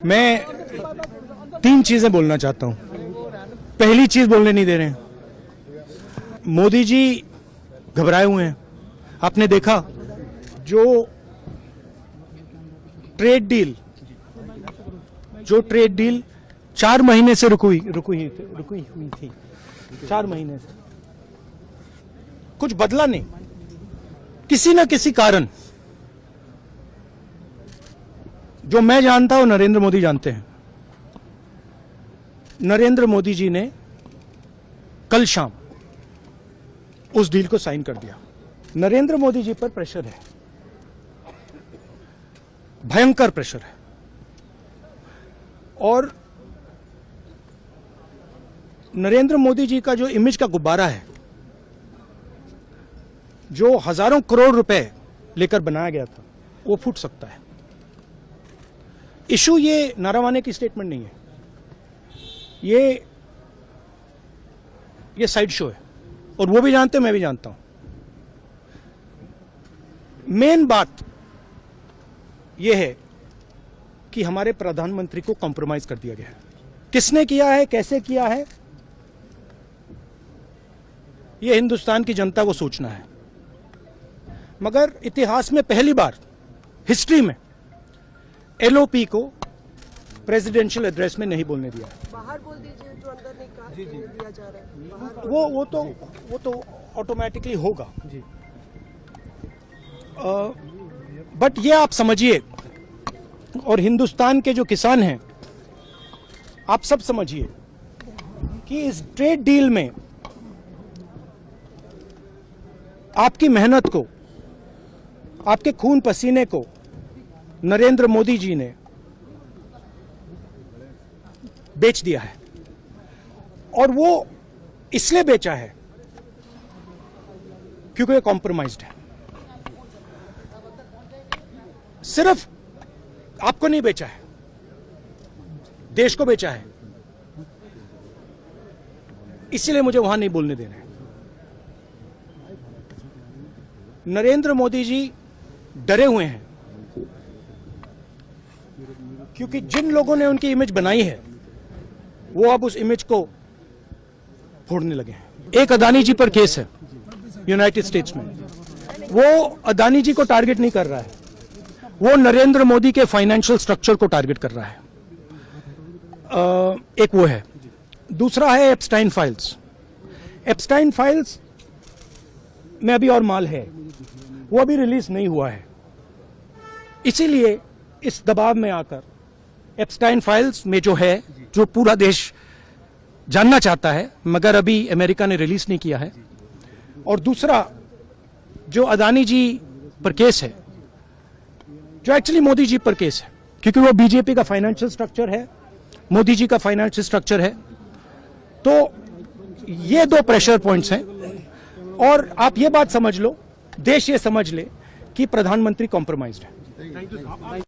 मैं तीन चीजें बोलना चाहता हूं। पहली चीज बोलने नहीं दे रहे हैं। मोदी जी घबराए हुए हैं। आपने देखा जो ट्रेड डील 4 महीने से रुकी हुई थी 4 महीने से कुछ बदला नहीं। किसी न किसी कारण, जो मैं जानता हूं नरेंद्र मोदी जानते हैं, नरेंद्र मोदी जी ने कल शाम उस डील को साइन कर दिया। नरेंद्र मोदी जी पर प्रेशर है, भयंकर प्रेशर है। और नरेंद्र मोदी जी का जो इमेज का गुब्बारा है, जो हजारों करोड़ रुपए लेकर बनाया गया था, वो फूट सकता है। इशू ये नारावाने की स्टेटमेंट नहीं है, ये साइड शो है, और वो भी जानते हैं, मैं भी जानता हूं। मेन बात यह है कि हमारे प्रधानमंत्री को कॉम्प्रोमाइज कर दिया गया है। किसने किया है, कैसे किया है, यह हिंदुस्तान की जनता को सोचना है। मगर इतिहास में पहली बार हिस्ट्री में एलओपी को प्रेसिडेंशियल एड्रेस में नहीं बोलने दिया। बाहर बोल दीजिए, जो अंदर नहीं कहा दिया जा रहा है। वो तो ऑटोमेटिकली होगा जी। बट ये आप समझिए, और हिंदुस्तान के जो किसान हैं, आप सब समझिए कि इस ट्रेड डील में आपकी मेहनत को, आपके खून पसीने को नरेंद्र मोदी जी ने बेच दिया है। और वो इसलिए बेचा है क्योंकि ये कॉम्प्रोमाइज्ड है। सिर्फ आपको नहीं बेचा है, देश को बेचा है। इसीलिए मुझे वहां नहीं बोलने देना है। नरेंद्र मोदी जी डरे हुए हैं क्योंकि जिन लोगों ने उनकी इमेज बनाई है, वो अब उस इमेज को फोड़ने लगे हैं। एक अदानी जी पर केस है यूनाइटेड स्टेट्स में। वो अदानी जी को टारगेट नहीं कर रहा है, वो नरेंद्र मोदी के फाइनेंशियल स्ट्रक्चर को टारगेट कर रहा है। एक वो है। दूसरा है एप्स्टाइन फाइल्स। एप्स्टाइन फाइल्स में अभी और माल है, वो अभी रिलीज नहीं हुआ है। इसीलिए इस दबाव में आकर एप्स्टाइन फाइल्स में जो पूरा देश जानना चाहता है, मगर अभी अमेरिका ने रिलीज नहीं किया है। और दूसरा जो अदानी जी पर केस है, जो एक्चुअली मोदी जी पर केस है, क्योंकि वो बीजेपी का फाइनेंशियल स्ट्रक्चर है, मोदी जी का फाइनेंशियल स्ट्रक्चर है। तो ये 2 प्रेशर पॉइंट्स हैं। और आप ये बात समझ लो, देश ये समझ ले कि प्रधानमंत्री कॉम्प्रोमाइज्ड है।